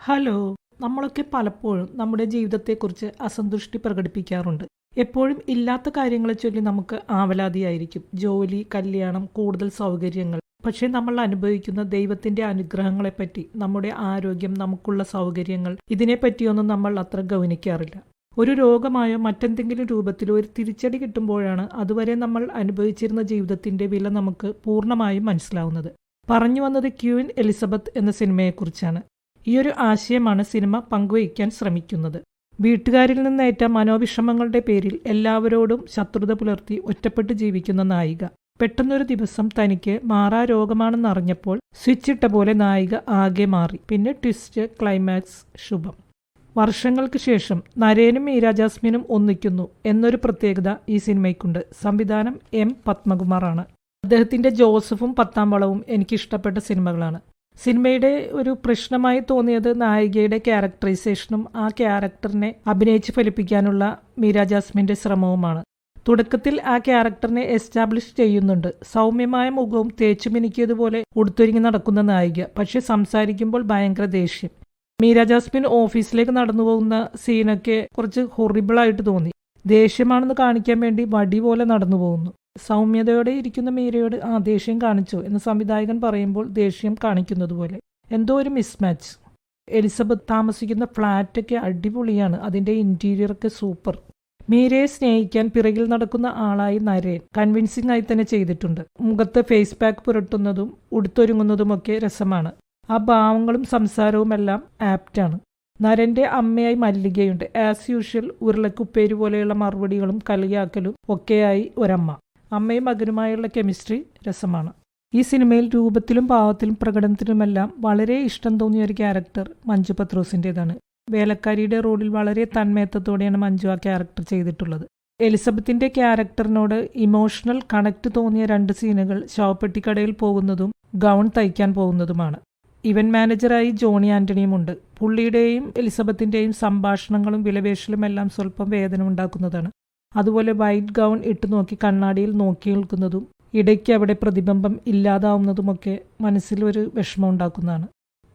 Hello. നമ്മളൊക്കെ പലപ്പോഴും നമ്മുടെ ജീവിതത്തെക്കുറിച്ച് അസന്തുഷ്ടി പ്രകടിപ്പിക്കാറുണ്ട്. എപ്പോഴും ഇല്ലാത്ത കാര്യങ്ങളെ ചൊല്ലി നമുക്ക് ആവലാതിയായിരിക്കും. ജോലി, കല്യാണം, കൂടുതൽ സൗകര്യങ്ങൾ. പക്ഷേ നമ്മൾ അനുഭവിക്കുന്ന ദൈവത്തിന്റെ അനുഗ്രഹങ്ങളെപ്പറ്റി, നമ്മുടെ ആരോഗ്യം, നമുക്കുള്ള സൗകര്യങ്ങൾ, ഇതിനെപ്പറ്റിയൊന്നും നമ്മൾ അത്ര ഗൗനിക്കാറില്ല. ഒരു രോഗമായോ മറ്റെന്തെങ്കിലും രൂപത്തിലോ ഒരു തിരിച്ചടി കിട്ടുമ്പോഴാണ് അതുവരെ നമ്മൾ അനുഭവിച്ചിരുന്ന ജീവിതത്തിന്റെ വില നമുക്ക് പൂർണ്ണമായും മനസ്സിലാവുന്നത്. പറഞ്ഞു വന്നത് ക്വീൻ എലിസബത്ത് എന്ന സിനിമയെക്കുറിച്ചാണ്. ഈയൊരു ആശയമാണ് സിനിമ പങ്കുവയ്ക്കാൻ ശ്രമിക്കുന്നത്. വീട്ടുകാരിൽ നിന്നേറ്റ മനോവിഷമങ്ങളുടെ പേരിൽ എല്ലാവരോടും ശത്രുത പുലർത്തി ഒറ്റപ്പെട്ട് ജീവിക്കുന്ന നായിക. പെട്ടെന്നൊരു ദിവസം തനിക്ക് മാറാ രോഗമാണെന്നറിഞ്ഞപ്പോൾ സ്വിച്ചിട്ട പോലെ നായിക ആകെ മാറി. പിന്നെ ട്വിസ്റ്റ്, ക്ലൈമാക്സ്, ശുഭം. വർഷങ്ങൾക്ക് ശേഷം നരേനും മീര ജാസ്മിനും ഒന്നിക്കുന്നു എന്നൊരു പ്രത്യേകത ഈ സിനിമയ്ക്കുണ്ട്. സംവിധാനം എം പത്മകുമാറാണ്. അദ്ദേഹത്തിന്റെ ജോസഫും പത്താം വളവും എനിക്കിഷ്ടപ്പെട്ട സിനിമകളാണ്. സിനിമയുടെ ഒരു പ്രശ്നമായി തോന്നിയത് നായികയുടെ ക്യാരക്ടറൈസേഷനും ആ ക്യാരക്ടറിനെ അഭിനയിച്ച് ഫലിപ്പിക്കാനുള്ള മീര ജാസ്മിന്റെ ശ്രമവുമാണ്. തുടക്കത്തിൽ ആ ക്യാരക്ടറിനെ എസ്റ്റാബ്ലിഷ് ചെയ്യുന്നുണ്ട്. സൗമ്യമായ മുഖവും തേച്ചുമിനുക്കിയതുപോലെ ഉടുത്തൊരുങ്ങി നടക്കുന്ന നായിക. പക്ഷെ സംസാരിക്കുമ്പോൾ ഭയങ്കര ദേഷ്യം. മീര ജാസ്മിൻ ഓഫീസിലേക്ക് നടന്നു പോകുന്ന സീനൊക്കെ കുറച്ച് ഹൊറിബിളായിട്ട് തോന്നി. ദേഷ്യമാണെന്ന് കാണിക്കാൻ വേണ്ടി വടി പോലെ നടന്നു പോകുന്നു. സൗമ്യതയോടെ ഇരിക്കുന്ന മീരയോട് ദേഷ്യം കാണിച്ചോ എന്ന് സംവിധായകൻ പറയുമ്പോൾ ദേഷ്യം കാണിക്കുന്നത് പോലെ എന്തോ ഒരു മിസ്മാച്ച്. എലിസബത്ത് താമസിക്കുന്ന ഫ്ലാറ്റൊക്കെ അടിപൊളിയാണ്. അതിന്റെ ഇന്റീരിയറൊക്കെ സൂപ്പർ. മീരയെ സ്നേഹിക്കാൻ പിറകിൽ നടക്കുന്ന ആളായി നരേൻ കൺവിൻസിംഗ് ആയി തന്നെ ചെയ്തിട്ടുണ്ട്. മുഖത്ത് ഫേസ് പാക്ക് പുരട്ടുന്നതും ഉടുത്തൊരുങ്ങുന്നതുമൊക്കെ രസമാണ്. ആ ഭാവങ്ങളും സംസാരവുമെല്ലാം ആപ്റ്റാണ്. നരന്റെ അമ്മയായി മല്ലികയുണ്ട്. ആസ് യൂഷ്വൽ ഉരുളക്കുപ്പേരി പോലെയുള്ള മറുപടികളും കളിയാക്കലും ഒക്കെയായി ഒരമ്മ. അമ്മയും മകനുമായുള്ള കെമിസ്ട്രി രസമാണ്. ഈ സിനിമയിൽ രൂപത്തിലും ഭാവത്തിലും പ്രകടനത്തിലുമെല്ലാം വളരെ ഇഷ്ടം തോന്നിയ ഒരു ക്യാരക്ടർ മഞ്ജു പത്രോസിൻ്റെതാണ്. വേലക്കാരിയുടെ റോളിൽ വളരെ തന്മയത്വത്തോടെയാണ് മഞ്ജു ആ ക്യാരക്ടർ ചെയ്തിട്ടുള്ളത്. എലിസബത്തിന്റെ ക്യാരക്ടറിനോട് ഇമോഷണൽ കണക്ട് തോന്നിയ 2 സീനുകൾ ശവപ്പെട്ടിക്കടയിൽ പോകുന്നതും ഗൗൺ തയ്ക്കാൻ പോകുന്നതുമാണ്. Event മാനേജറായി Johnny ആന്റണിയുമുണ്ട്. പുള്ളിയുടെയും എലിസബത്തിന്റെയും സംഭാഷണങ്ങളും വിലപേശലുമെല്ലാം സ്വല്പം വേദന ഉണ്ടാക്കുന്നതാണ്. അതുപോലെ വൈറ്റ് ഗൗൺ ഇട്ട് നോക്കി കണ്ണാടിയിൽ നോക്കി നിൽക്കുന്നതും ഇടയ്ക്ക് അവിടെ പ്രതിബിംബം ഇല്ലാതാവുന്നതുമൊക്കെ മനസ്സിലൊരു വിഷമം ഉണ്ടാക്കുന്നതാണ്.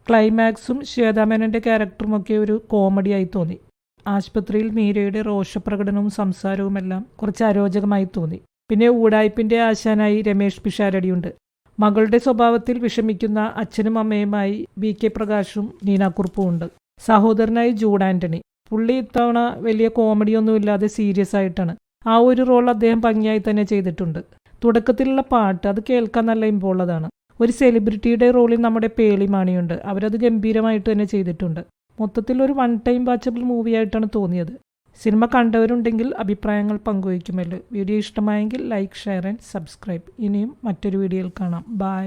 ക്ലൈമാക്സും ശ്വേതാമേനന്റെ ക്യാരക്ടറുമൊക്കെ ഒരു കോമഡിയായി തോന്നി. ആശുപത്രിയിൽ മീരയുടെ രോഷപ്രകടനവും സംസാരവുമെല്ലാം കുറച്ച് അരോചകമായി തോന്നി. പിന്നെ ഊടായ്പിന്റെ ആശാനായി രമേഷ് പിഷാരടിയുണ്ട്. മകളുടെ സ്വഭാവത്തിൽ വിഷമിക്കുന്ന അച്ഛനും അമ്മയുമായി VK പ്രകാശും നീനാക്കുറുപ്പും ഉണ്ട്. സഹോദരനായി ജൂഡ് ആന്റണി. പുള്ളി ഇത്തവണ വലിയ കോമഡിയൊന്നുമില്ലാതെ സീരിയസ് ആയിട്ടാണ്. ആ ഒരു റോൾ അദ്ദേഹം ഭംഗിയായി തന്നെ ചെയ്തിട്ടുണ്ട്. തുടക്കത്തിലുള്ള പാട്ട് അത് കേൾക്കാൻ നല്ല ഇമ്പുള്ളതാണ്. ഒരു സെലിബ്രിറ്റിയുടെ റോളിൽ നമ്മുടെ പേളിമാണിയുണ്ട്. അവരത് ഗംഭീരമായിട്ട് തന്നെ ചെയ്തിട്ടുണ്ട്. മൊത്തത്തിൽ ഒരു 1 ടൈം വാച്ചബിൾ മൂവിയായിട്ടാണ് തോന്നിയത്. സിനിമ കണ്ടവരുണ്ടെങ്കിൽ അഭിപ്രായങ്ങൾ പങ്കുവയ്ക്കുമല്ലോ. വീഡിയോ ഇഷ്ടമായെങ്കിൽ ലൈക്ക്, ഷെയർ ആൻഡ് സബ്സ്ക്രൈബ്. ഇനിയും മറ്റൊരു വീഡിയോയിൽ കാണാം. ബൈ.